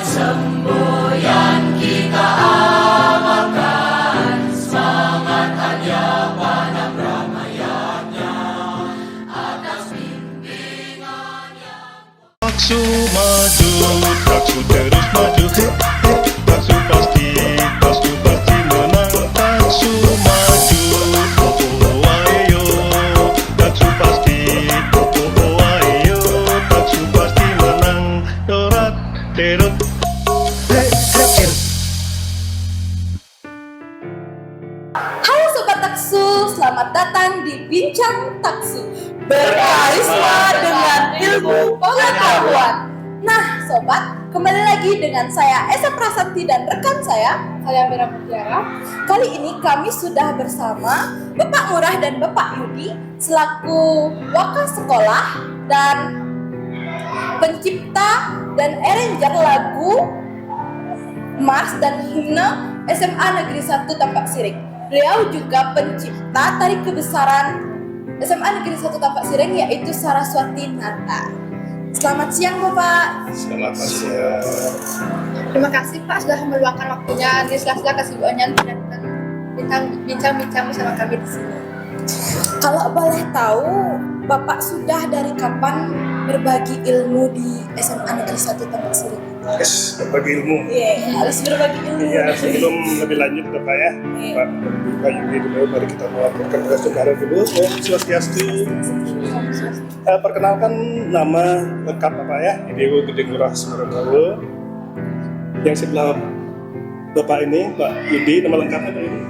semboyan kita amalkan, semangat hanya panah Ramayana atas bimbingan yang Taksu maju, Taksu terus maju, Taksu pasti menang. Taksu maju, oh ayo, Taksu pasti, oh ayo, Taksu pasti menang. Dorat, terut, Hai Sobat Taksu, selamat datang di Bincang Taksu, berkarisma dengan ilmu pengetahuan. Nah Sobat, kembali lagi dengan saya Esa Prasanti dan rekan saya Mira Mutiara. Kali ini kami sudah bersama Bapak Ngurah dan Bapak Yudi selaku wakil sekolah dan pencipta dan arranger lagu Mars dan himne SMA Negeri 1 Tampak Siring. Beliau juga pencipta tari kebesaran SMA Negeri 1 Tampak Siring, yaitu Saraswati Nata. Selamat siang Bapak. selamat siang. Terima kasih Pak sudah meluangkan waktunya di sela-sela kesibukannya dan bincang-bincang bersama kami di sini. Kalau boleh tahu, Bapak sudah dari kapan berbagi ilmu di SMA Negeri 1 Tampak Siring? Yes, berbagi ilmu. Iya, harus berbagi ilmu. Iya, sebelum lebih lanjut Bapak ya, Pak Yudi dulu, mari kita melaporkan tugas negara dulu. Om Swastiastu. Perkenalkan nama lengkap Bapak ya, Dewo Gede Ngurah Sumerbawa. Yang sebelah Bapak ini, Pak Yudi, nama lengkapnya Pak Yudi?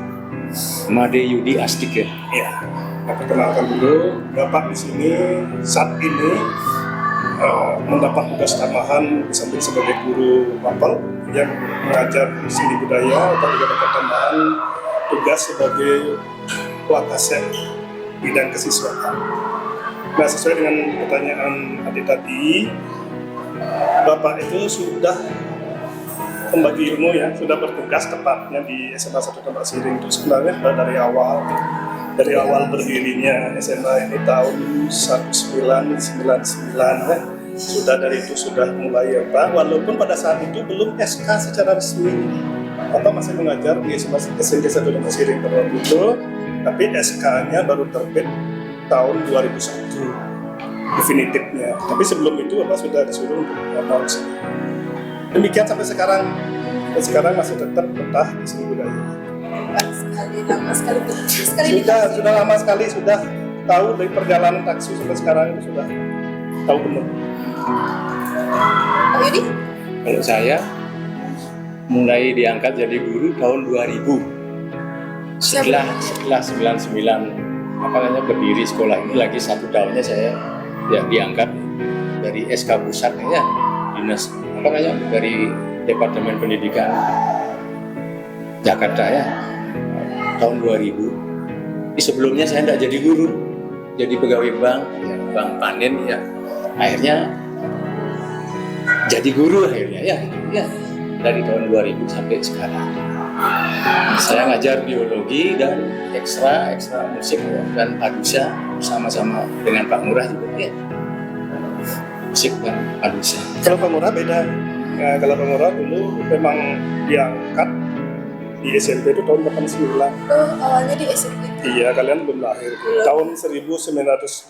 Made Yudi Astik ya. Iya. Nah, perkenalkan dulu, Bapak di sini saat ini mendapat tugas tambahan sambil sebagai guru mapel yang mengajar seni budaya, atau juga dapat tambahan tugas sebagai wakasek bidang kesiswaan. Nah, sesuai dengan pertanyaan adik tadi, Bapak itu sudah membagi ilmu ya, sudah bertugas tepatnya di SMA 1 Tampak Siring itu sebenarnya dari awal berdirinya SMA ini tahun 1999 ya. Sudah dari itu sudah mulai ya Pak, walaupun pada saat itu belum SK secara resmi. Bapak masih mengajar di SMA SMK 1 Tampak Siring pada waktu itu, tapi SK-nya baru terbit tahun 2001 definitifnya. Tapi sebelum itu Bapak sudah disuruh untuk ngomong sini. Demikian sampai sekarang, dan sekarang masih tetap betah di seni budaya. Lama sekali. Sudah lama sekali, sudah tahu dari perjalanan Taksu sampai sekarang itu sudah tahu benar. Pak Yudi? Kalau saya mulai diangkat jadi guru tahun 2000. Setelah 99 berdiri sekolah ini lagi 1 tahunnya saya ya diangkat dari SK pusat ya, dinas dari Departemen Pendidikan Jakarta ya, tahun 2000. Sebelumnya saya tidak jadi guru, jadi pegawai bank, ya, bank panen ya. Akhirnya jadi guru akhirnya ya dari tahun 2000 sampai sekarang. Saya ngajar biologi dan ekstra musik ya, dan padusa sama-sama dengan Pak Ngurah juga ya. Musik dan padusa. Kalau Pak Ngurah beda. Nah, kalau Pak Ngurah dulu memang diangkat di SMP itu tahun 89. Awalnya di SMP. Iya, kalian belum lahir. Tahun 1989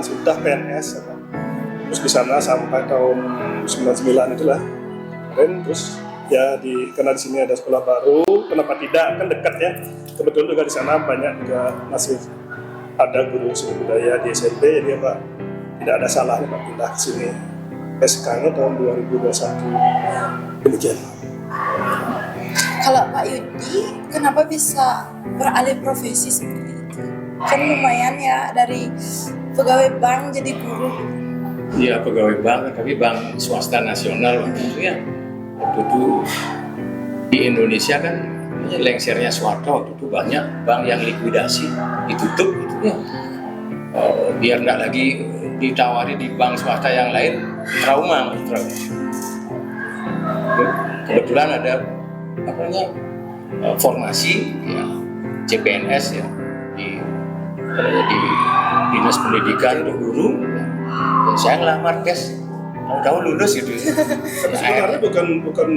sudah PNS. Ya, Pak. Terus di sana sampai tahun 99 itulah. Dan terus ya karena di sini ada sekolah baru, kenapa tidak? Kan dekat ya. Kebetulan juga di sana banyak juga masih ada guru seni budaya di SMP, jadi Pak tidak ada salahnya Pak pindah ke sini. SK-nya tahun 2021. Demikian. Kalau Pak Yudi, kenapa bisa beralih profesi seperti itu? Kan lumayan ya, dari pegawai bank jadi guru. Iya, pegawai bank, tapi bank swasta nasional waktu itu ya. Waktu itu di Indonesia kan lengsernya Soeharto, waktu itu banyak bank yang likuidasi, ditutup gitu ya. Biar nggak lagi ditawari di bank swasta yang lain, trauma. Kebetulan ada formasi ya, CPNS ya di Dinas Pendidikan untuk guru ya. Dan saya ngelamar tes tahu lulus gitu. Tapi sebenarnya bukan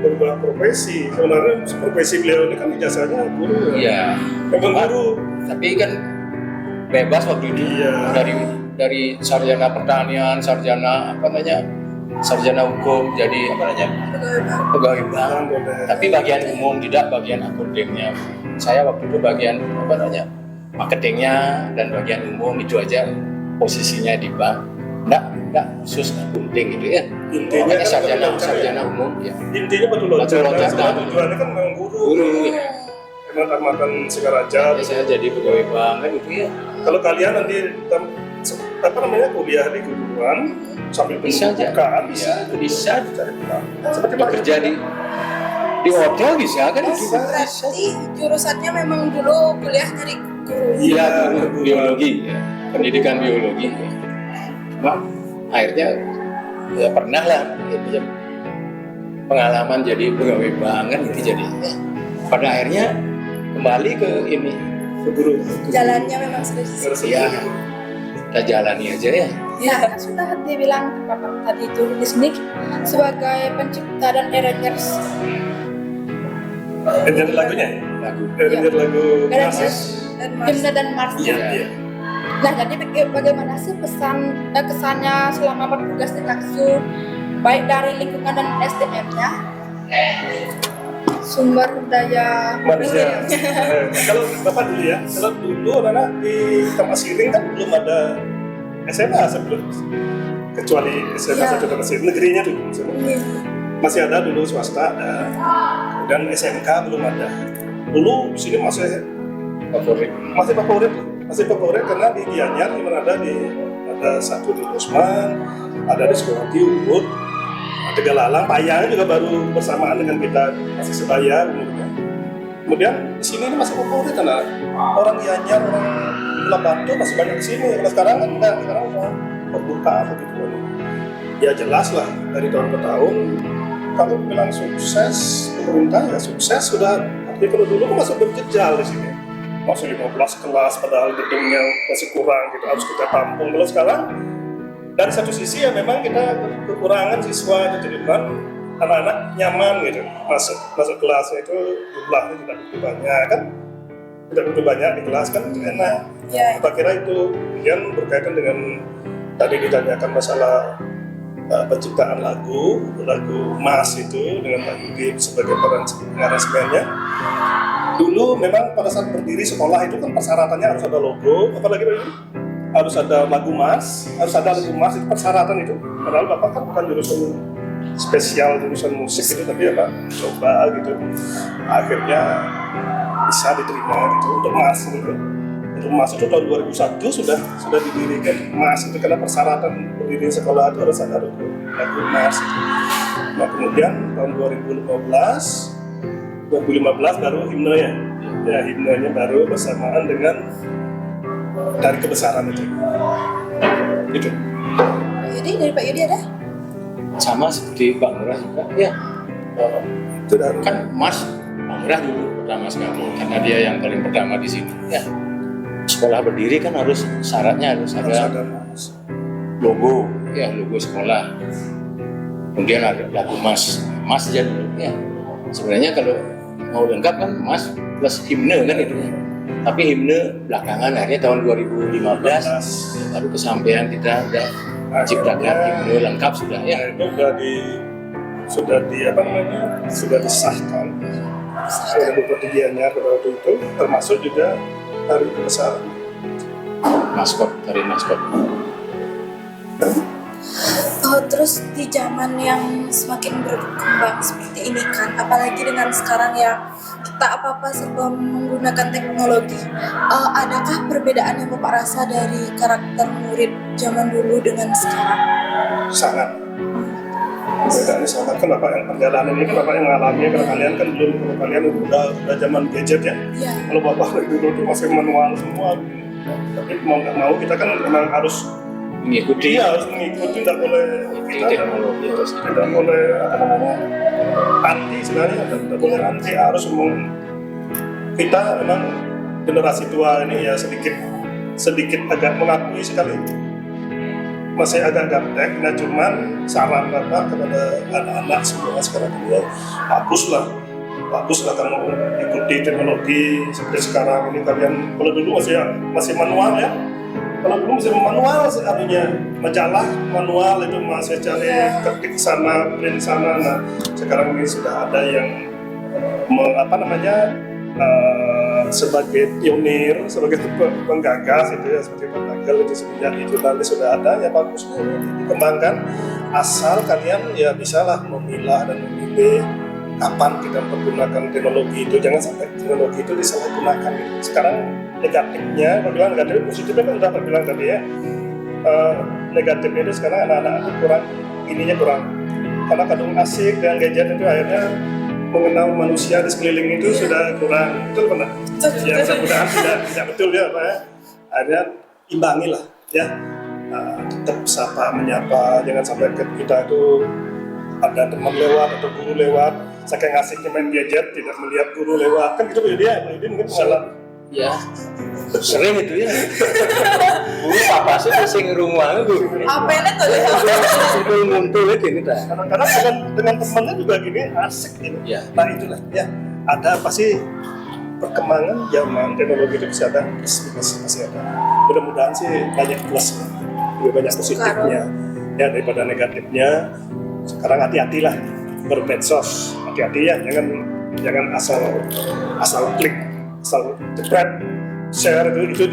berubah profesi. Sebenarnya profesi beliau ini kan ijazahnya guru. Iya. Memang guru. Tapi kan bebas waktu itu. Iya. Dari sarjana pertanian, sarjana sarjana hukum, jadi pegawai bank. Tapi bagian umum, tidak bagian akuntingnya. Saya waktu itu bagian marketingnya dan bagian umum itu aja posisinya di bank. Enggak khusus akunting gitu ya. Intinya Makanya kan sarjana umum ya. Intinya batu loncatan. Tujuannya kan memang guru. Ya. Memang tamatan Singaraja. Jadi saya jadi pegawai bank kan gitu ya. Kalau kalian nanti kuliah di keguruan sambil Bisa aja. pendidikan, Bisa. cari peluang. Seperti Pak Kerja di hotel bisa kan itu. Berarti jurusannya memang dulu kuliah nyari guru. Iya, biologi, ya. Pendidikan biologi. Ya. Nah, akhirnya ya pernah lah ya, pengalaman jadi pegawai bank kan gitu jadi. Pada akhirnya kembali ke ini ke guru. Jalannya memang sudah ya kita jalani aja ya. Ya, kan sudah dibilang Bapak tadi itu di sini sebagai pencipta dan arrangers. Arranger lagunya? Lagu. Arranger lagu Arrangers Mars. Himne dan Mars. Iya, iya. Nah, jadi bagaimana sih kesannya selama bertugas di Taksu, baik dari lingkungan dan SDM-nya, sumber daya Manusia. Kalau Bapak dulu ya, kalau dulu anak di Taman Siring kan belum ada SMA sebelum, kecuali SMA satu Taman Siring negerinya dulu. Masih ada dulu swasta ada, dan SMK belum ada. Dulu sini masih favorit karena di Gianyar ada satu di Usman, ada di sekolah di Ubud, Tegalalang, Payang juga baru bersamaan dengan kita masih sebaya. Kemudian di sini ini masih favorit karena orang Gianyar, orang Batu masih banyak di sini. Kalau sekarang kan enggak, sekarang udah terbuka begitu. Ya jelas lah dari tahun ke tahun. Kalau bilang sukses pemerintah ya sukses sudah. Tapi kalau dulu kan masih berjejal di sini. Masih 15 kelas padahal gedungnya masih kurang gitu, harus kita tampung. Kalau sekarang dari satu sisi ya memang kita kekurangan siswa gitu kan, anak-anak nyaman gitu masuk kelasnya itu jumlahnya tidak begitu banyak kan, tidak begitu banyak di kelas kan enak. Ya. Kita kira itu kemudian berkaitan dengan tadi ditanyakan masalah penciptaan lagu Mas itu dengan Pak Yudi sebagai pengaransemennya. Dulu memang pada saat berdiri sekolah itu kan persyaratannya harus ada logo, apalagi Pak Yudi? Harus ada lagu Mas itu persyaratan itu. Padahal Bapak kan bukan jurusan spesial, jurusan musik itu, tapi ya Pak coba gitu. Akhirnya bisa diterima gitu untuk Mas gitu. Untuk Mas itu tahun 2001 sudah didirikan Mas itu karena persyaratan berdiri sekolah itu harus ada lagu Mas itu. Nah kemudian tahun 2015 baru himnenya. Ya himnenya baru bersamaan dengan dari kebesaran itu. Itu. Jadi dari Pak Yudi ada? Sama seperti Pak Murah juga ya. Itu dari Kan Mas Pak Murah dulu pertama sekali karena dia yang paling pertama di sini ya. Sekolah berdiri kan syaratnya harus ada Mas. logo sekolah, kemudian ada lagu Mas aja dulu ya. Sebenarnya kalau mau lengkap kan Mas plus himne kan itu ya. Tapi himne belakangan akhirnya tahun 2015 baru kesampaian kita udah ciptakan himne lengkap sudah ya. Itu sudah disahkan. Sudah dipertigiannya pada waktu itu, termasuk juga hari kebesaran. Dari maskot. Terus di zaman yang semakin berkembang seperti ini kan, apalagi dengan sekarang ya kita apa-apa serba menggunakan teknologi, adakah perbedaan yang Bapak rasa dari karakter murid zaman dulu dengan sekarang? Sangat. Bedanya sangat kan Bapak yang perjalanan ini kan Bapak yang mengalami, kalau kalian kan belum, kalau kalian udah zaman gadget ya. Ya. Kalau Bapak dulu tuh masih manual semua. Tapi mau nggak mau kita kan memang harus Mengikuti harus mengikuti, tidak boleh teknologi terus. tidak boleh anti sebenarnya, tidak boleh anti, harus kita memang generasi tua ini ya sedikit agak mengakui sekali masih agak gaptek. Nah cuman saran Bapak kepada anak-anak semua sekarang ini, baguslah kamu ikuti teknologi seperti sekarang ini. Kalian kalau dulu masih manual ya, kalau dulu masih manual artinya majalah manual itu masih cari ketik sana print sana. Nah sekarang ini sudah ada yang sebagai pionir, sebagai penggagas itu ya, seperti penggagal itu sebenarnya itu nanti sudah ada ya, bagus dikembangkan, asal kalian ya bisalah memilah dan memilih kapan kita menggunakan teknologi itu, jangan sampai teknologi itu disalahgunakan. Sekarang negatifnya, bilang negatif, positifnya kan udah bilang tadi ya. Negatifnya itu sekarang anak-anak itu kurang, karena kadung asik dan gadget itu akhirnya mengenal manusia di sekeliling itu sudah kurang. Betul benar? Ya mudah-mudahan tidak betul ya Pak ya. Akhirnya imbangi lah ya. Tetap sapa menyapa, jangan sampai kita itu ada teman lewat atau guru lewat, saking asiknya main gadget tidak melihat guru lewat, kan gitu dia mungkin salah. Ya, sering itu ya. Guru papa sih sing rumah itu. Apa ini tuh ya? Itu ngumpul gini dah. Kadang-kadang dengan temannya juga gini asik gitu. Ya. Nah itulah ya, ada pasti perkembangan zaman teknologi itu bisa ada plus masih ada. Mudah-mudahan sih banyak plusnya, lebih banyak positifnya ya daripada negatifnya. Sekarang hati-hatilah bermedsos, hati-hati ya, jangan asal klik, asal jepret, share itu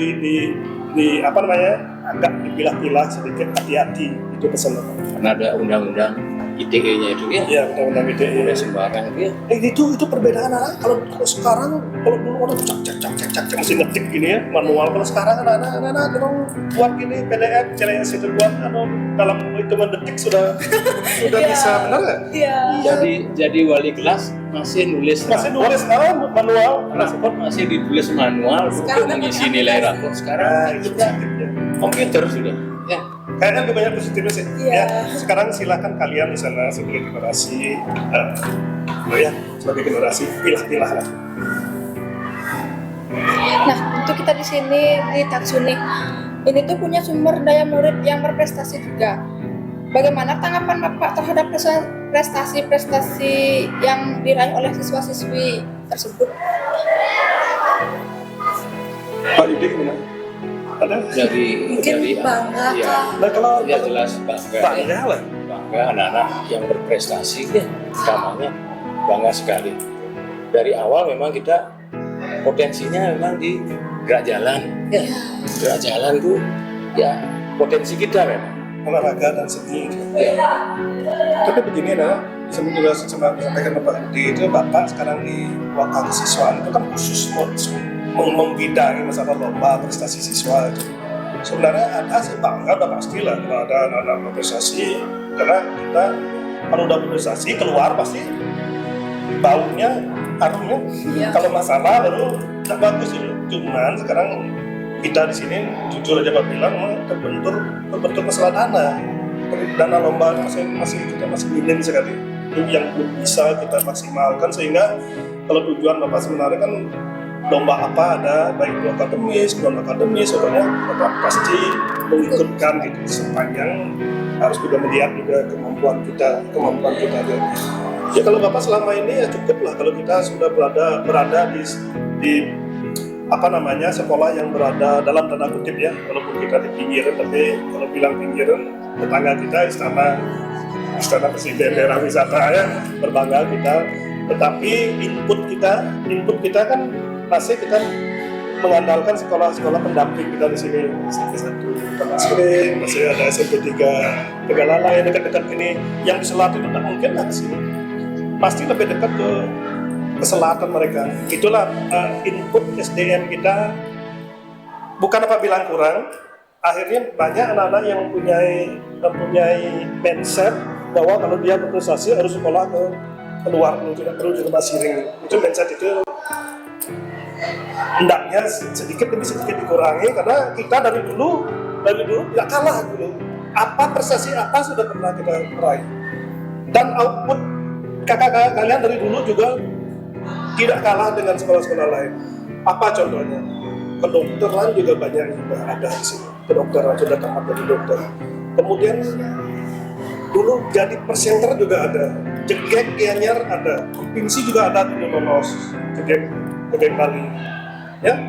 di apa namanya, agak dipilah-pilah sedikit, hati-hati itu pesan. Karena ada undang-undang ITE-nya itu ya. Iya, undang-undang ITE. Boleh sembarang itu ya. Itu perbedaan anak. Kalau sekarang, kalau dulu orang cak mesti ngetik gini ya, manual. Kalau sekarang anak-anak dorong buat gini PDF, CLS itu buat dalam hitungan detik sudah bisa, benar nggak? Iya. Jadi wali kelas masih nulis manual. raport masih ditulis manual untuk mengisi nilai raport. Sekarang Itu positifnya. komputer sudah ya. Kayaknya lebih banyak positifnya sih. Iya. Ya, sekarang silakan kalian di sana sebagai generasi, sebagai generasi pilah-pilah lah. Nah, untuk kita di sini di Taksuni ini tuh punya sumber daya murid yang berprestasi juga. Bagaimana tanggapan Bapak terhadap prestasi-prestasi yang diraih oleh siswa-siswi tersebut? Pak Yudi gimana? Ada? Mungkin bangga ya, Kak. Nah kalau ya jelas bangga lah. bangga anak-anak yang berprestasi ya, utamanya bangga sekali. Dari awal memang kita potensinya memang di gerak jalan ya, gerak jalan tuh ya potensi kita memang Olahraga dan seni. ya. Tapi begini saya juga sampaikan Bapak Yudi itu, Bapak sekarang di wakil kesiswaan itu kan khusus membidangi masalah lomba prestasi siswa itu. Sebenarnya ada sih bangga, udah pastilah kalau ada anak-anak berprestasi, karena kita kalau udah berprestasi keluar pasti baunya, harumnya. Kalau masalah baru tidak bagus itu. Cuman sekarang kita di sini jujur aja Pak bilang terbentur masalah dana lomba kita masih minim sekali. Itu yang belum bisa kita maksimalkan, sehingga kalau tujuan Bapak sebenarnya kan lomba apa ada, baik itu akademis, non akademis, pokoknya Bapak pasti mengikutkan gitu, sepanjang harus juga melihat juga kemampuan kita. Ya kalau Bapak selama ini ya cukup lah kalau kita sudah berada di apa namanya, sekolah yang berada dalam tanda kutip ya, walaupun kita di pinggiran, tapi kalau bilang pinggiran, tetangga kita istana presiden daerah wisata ya, berbangga kita. Tetapi input kita kan masih kita mengandalkan sekolah-sekolah pendamping kita di sini. SMP 1 Tamasri, masih ada SMP 3 Tegalalai dekat-dekat ini. Yang di selatan itu tak mungkin lah ke sini. Pasti lebih dekat ke selatan mereka. Itulah input SDM kita. Bukan apa bilang kurang. Akhirnya banyak anak-anak yang mempunyai mindset bahwa kalau dia berprestasi harus sekolah ke luar, tidak perlu di rumah siring. Itu mindset itu hendaknya sedikit demi sedikit dikurangi, karena kita dari dulu tidak kalah dulu. Apa prestasi apa sudah pernah kita meraih, dan output kakak-kakak kalian dari dulu juga tidak kalah dengan sekolah-sekolah lain. Apa contohnya? Kedokteran juga banyak yang sudah ada di sini. Kedokteran sudah tamat dari dokter. Kemudian dulu jadi presenter juga ada, Jegek Gianyar ada, provinsi juga ada dulu lolos Jegek Bali. Ya,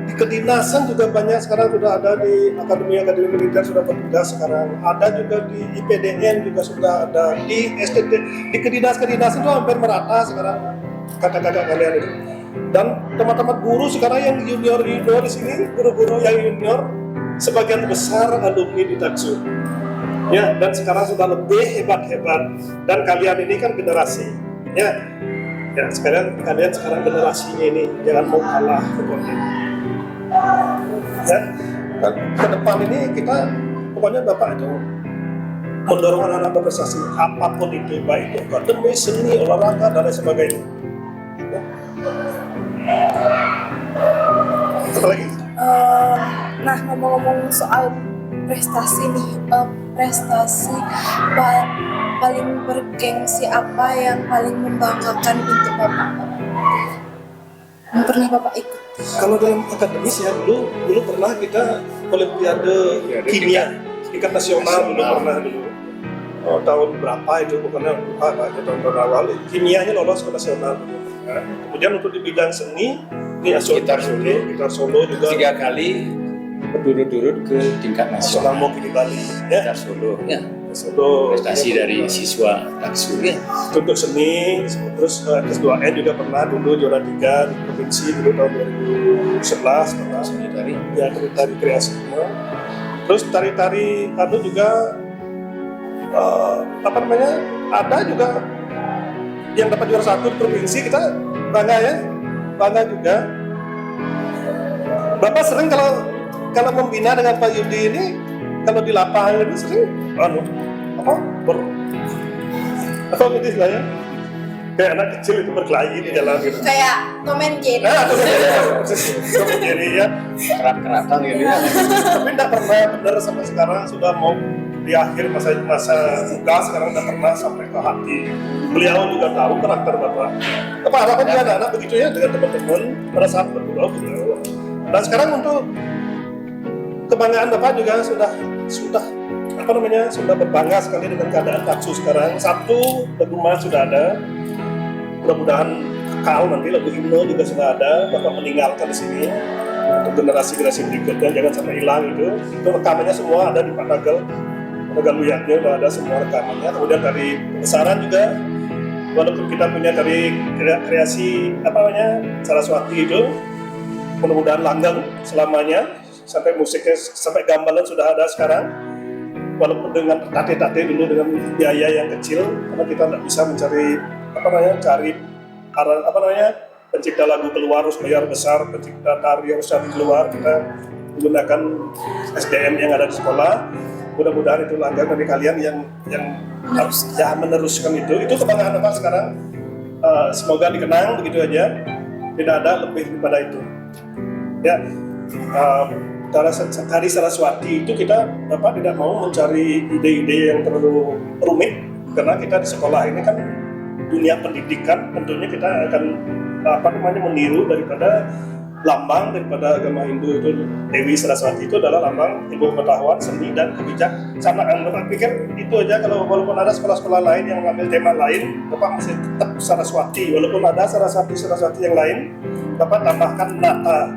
di kedinasan juga banyak sekarang sudah ada, di akademi militer sudah bertugas sekarang, ada juga di IPDN juga sudah ada, di STT, di kedinasan itu hampir merata sekarang kakak-kakak kalian itu. Dan teman-teman guru sekarang yang junior di sini, guru-guru yang junior sebagian besar alumni di Taksu. Ya, dan sekarang sudah lebih hebat-hebat, dan kalian ini kan generasi, ya sekarang kalian sekarang generasinya ini jangan mau kalah pokoknya. Ya, dan ke depan ini kita pokoknya Bapak itu mendorong anak-anak berprestasi apapun itu, baik itu akademi, seni, olahraga dan lain sebagainya. Ya. Apa lagi? Nah, ngomong-ngomong soal prestasi nih, prestasi paling bergengsi apa yang paling membanggakan untuk Bapak? Yang pernah Bapak ikut? Kalau dalam akademis ya dulu pernah kita olimpiade kimia tingkat nasional dulu pernah dulu. Oh, tahun berapa itu, bukannya lupa Pak, tahun awal kimianya lolos ke nasional. Nah, kemudian untuk di bidang seni ini Gitar Solo juga 3 kali berturut-turut ke tingkat nasional nasional. mau di Bali ya. Gitar Solo, ya. Solo Prestasi dari siswa Taksu, ya. untuk seni, terus S2N juga pernah dulu juara 3 di provinsi dulu tahun 2011 pernah Seni dari ya, tari kreasi semua. Terus tari-tari juga ada juga yang dapat juara 1 di provinsi, kita bangga juga. Bapak sering kalau membina dengan Pak Yudi ini, kalau di lapangan itu sering apa gitu istilahnya, kayak anak kecil itu berkelahi di jalan gitu. Kayak Tom and Jerry. Nah, itu jadi ya kerat-keratan gitu, ya. tapi tidak pernah benar sampai sekarang, sudah mau di akhir masa muka, sekarang tidak pernah sampai ke hati. Beliau juga tahu karakter Bapak. Apa harapan dia anak-anak begitu ya dengan teman-teman pada saat bergurau gitu. Dan sekarang untuk kebanggaan Bapak juga sudah berbangga sekali dengan keadaan Taksu sekarang. Satu, lagu Mas sudah ada, mudah-mudahan kekal, nanti lagu himne juga sudah ada, Bapak meninggalkan di sini untuk generasi berikutnya, jangan sampai hilang itu rekamannya semua ada di Panagel Luyaknya, udah ada semua rekamannya. Kemudian dari besaran juga, walaupun kita punya dari kreasi Saraswati itu, mudah-mudahan langgeng selamanya, sampai musiknya, sampai gamelan sudah ada sekarang. Walaupun dengan tate-tate dulu dengan biaya yang kecil, karena kita tidak bisa cari pencipta lagu keluar harus bayar besar, pencipta tari harus cari keluar, kita menggunakan SDM yang ada di sekolah. Mudah-mudahan itu langgeng dari kalian yang meneruskan itu kebanggaan Bapak sekarang. Semoga dikenang begitu aja, tidak ada lebih daripada itu. Ya. Tari Saraswati itu Bapak tidak mau mencari ide-ide yang terlalu rumit, karena kita di sekolah ini kan dunia pendidikan, tentunya kita akan meniru daripada lambang daripada agama Hindu itu. Dewi Saraswati itu adalah lambang ilmu pengetahuan, seni dan kebijaksanaan. Bapak pikir itu aja, kalau walaupun ada sekolah-sekolah lain yang mengambil tema lain, Bapak masih tetap Saraswati. Walaupun ada Saraswati yang lain, Bapak tambahkan Nata.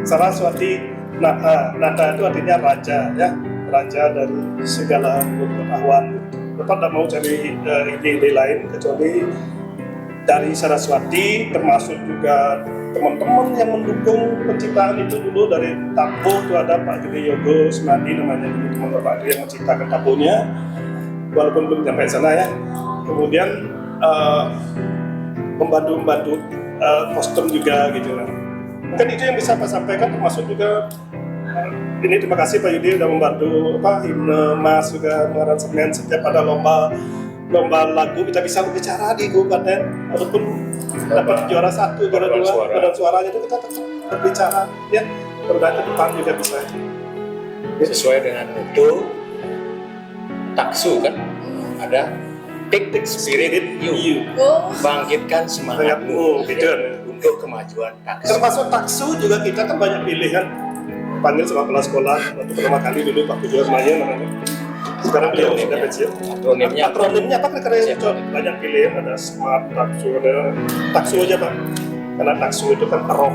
Saraswati Nata itu artinya raja, ya, raja dari segala pengetahuan. Bapak tidak mau cari ide-ide lain kecuali dari Saraswati, termasuk juga teman-teman yang mendukung penciptaan itu dulu dari Tapo itu ada Pak Gede Yogo Semadi namanya, dulu teman Bapak itu yang menciptakan Taponya, walaupun belum sampai sana ya. Kemudian membantu kostum juga gitu lah. Mungkin itu yang bisa Pak sampaikan, termasuk juga ini terima kasih Pak Yudi sudah membantu himne Mas juga mengaransemen setiap ada lomba lagu kita bisa berbicara di kabupaten, walaupun dapat juara 1, juara 2, paduan suaranya itu kita tetap berbicara ya, berada di depan juga bisa. Sesuai dengan itu Taksu kan ada Take Spirit You, bangkitkan semangatmu gitu. Untuk kemajuan Taksu. Termasuk Taksu juga kita kan banyak pilihan, panggil sama kepala sekolah. Waktu pertama kali dulu Pak Pujo Maya namanya, Sekarang beliau sudah pensiun. Akronimnya apa kira-kira yang cocok? Banyak pilihan, ada SMART, TAKSU, ada TAKSU aja Pak. Karena TAKSU itu kan roh.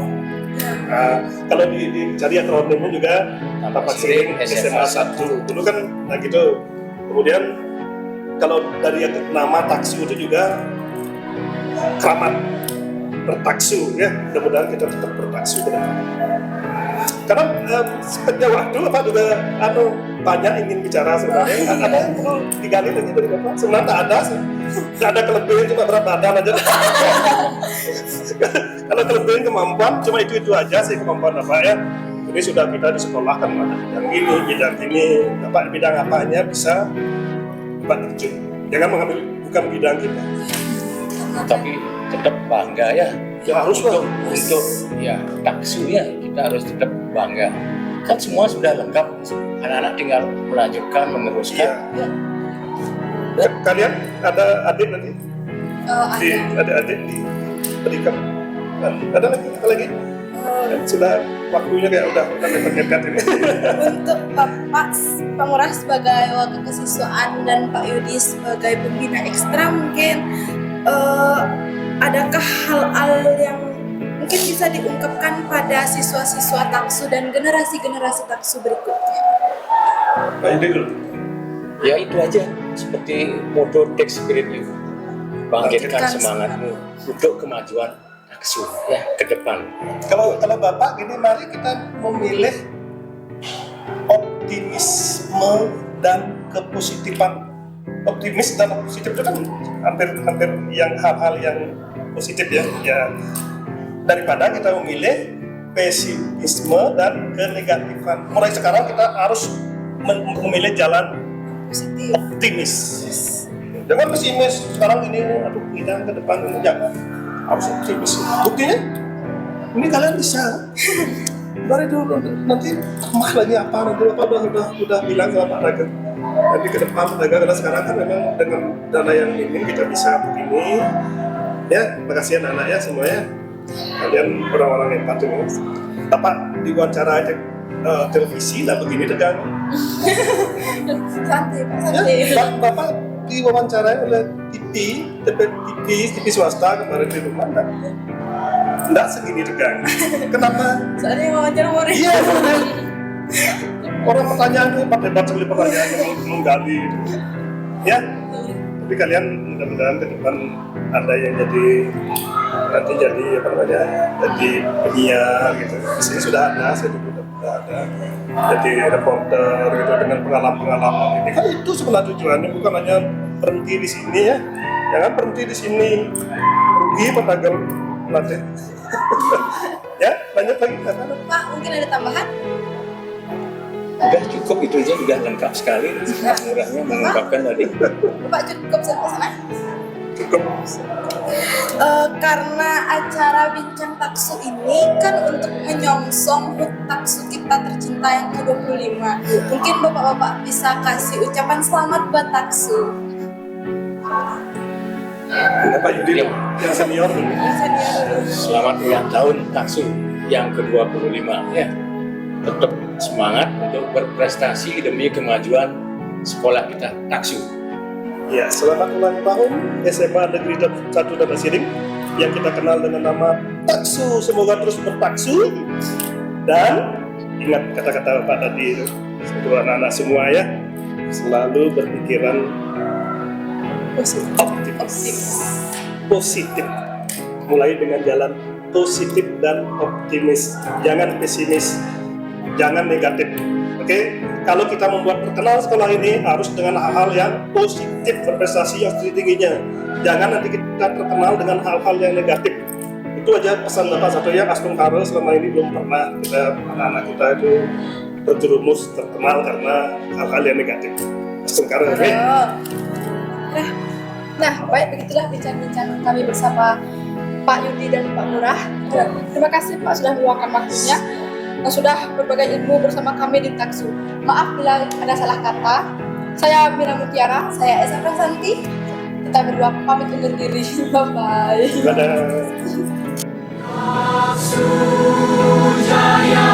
Nah, kalau dicari akronimnya juga Tapak Siring SMA 1 dulu kan, nah gitu. Kemudian kalau dari nama TAKSU itu juga keramat bertaksu ya, mudah-mudahan kita tetap bertaksu ke depan. Karena sepanjang waktu Bapak juga banyak ingin bicara sebenarnya. Ada yang perlu digali lagi dari Bapak? Sebenarnya tak ada kelebihan, cuma berat badan aja. Kalau kelebihan kemampuan cuma itu aja sih kemampuan Bapak ya. Ini sudah kita di sekolah kan ada bidang ini, Bapak bidang apanya bisa Bapak terjun. Jangan mengambil bukan bidang kita. Tapi tetap bangga ya. Ya harus untuk ya TAKSU ya, kita harus tetap bangga. Kan semua sudah lengkap, anak-anak tinggal melanjutkan, meneruskan. Ya. Kalian ada adik nanti? Ada adik di pendidikan. Ada lagi? Apa lagi? Sudah waktunya kayak udah mepet-mepet ini. Untuk Pak Ngurah sebagai wakil kesiswaan dan Pak Yudi sebagai pembina ekstra, mungkin adakah hal-hal yang mungkin bisa diungkapkan pada siswa-siswa TAKSU dan generasi-generasi TAKSU berikutnya? Pak Yudi dulu. Ya itu aja, seperti motto Take Spirit You, bangkitkan semangatmu untuk kemajuan TAKSU ya ke depan. Kalau Bapak gini, mari kita memilih optimisme dan kepositifan. Optimis dan positif itu kan hampir yang hal-hal yang positif ya. Daripada kita memilih pesimisme dan kenegatifan. Mulai sekarang kita harus memilih jalan optimis. Jangan pesimis. Sekarang ini, kita ke depan ini jangan. Harus optimis. Buktinya, ini kalian bisa. Dari dulu nanti mah lagi apa nanti udah bilang sama Pak Raga. Nanti ke depan Raga, karena sekarang kan memang dengan dana yang minim kita bisa begini. Ya, makasih anak-anak ya semuanya. Kalian orang-orang yang patuh. Bapak diwawancara aja televisi lah begini tegang. Santai Pak, santai. Ya, Bapak diwawancarai oleh TV swasta kemarin di rumah enggak segini tegang. Kenapa? Soalnya wawancara murid. Iya, orang pertanyaan itu hebat sekali pertanyaan menggali itu. Ya, tapi kalian mudah-mudahan ke depan ada yang jadi penyiar gitu. Di sini sudah ada, saya juga sudah ada. Jadi reporter gitu dengan pengalaman ini. Kan itu sebenarnya tujuannya, bukan hanya berhenti di sini ya. Jangan berhenti di sini, rugi pedagang nanti. Ya, lanjut lagi. Pak, mungkin ada tambahan? Udah cukup, itu aja udah lengkap sekali. Murahnya mengungkapkan tadi. Pak cukup sampai sana? Cukup. Karena acara Bincang TAKSU ini kan untuk menyongsong HUT TAKSU kita tercinta yang ke-25. Mungkin Bapak-Bapak bisa kasih ucapan selamat buat TAKSU. Pak Yudi yang senior dulu. Yang senior dulu. Selamat ulang tahun TAKSU yang ke-25 ya. Tetap semangat untuk berprestasi demi kemajuan sekolah kita TAKSU. Ya, selamat ulang tahun SMA Negeri 1 Dana Siring yang kita kenal dengan nama TAKSU. Semoga terus bertaksu dan ingat kata-kata Pak tadi, kedua anak-anak semua ya, selalu berpikiran positif. Mulai dengan jalan positif dan optimis. Jangan pesimis, jangan negatif. Oke, kalau kita membuat terkenal sekolah ini harus dengan hal-hal yang positif, berprestasi yang tingginya. Jangan nanti kita terkenal dengan hal-hal yang negatif. Itu aja pesan Bapak satu ya. Astung Karo selama ini belum pernah anak-anak kita itu terjerumus terkenal karena hal-hal yang negatif. Astung Karo, oke? Nah, baik, begitulah bincang-bincang kami bersama Pak Yudi dan Pak Ngurah. Terima kasih Pak sudah meluangkan waktunya dan sudah berbagi ilmu bersama kami di TAKSU. Maaf bila ada salah kata. Saya Mira Mutiara, Saya Esa Prasanti. kita berdua pamit undur diri. Bye-bye. Dadah. TAKSU Jaya.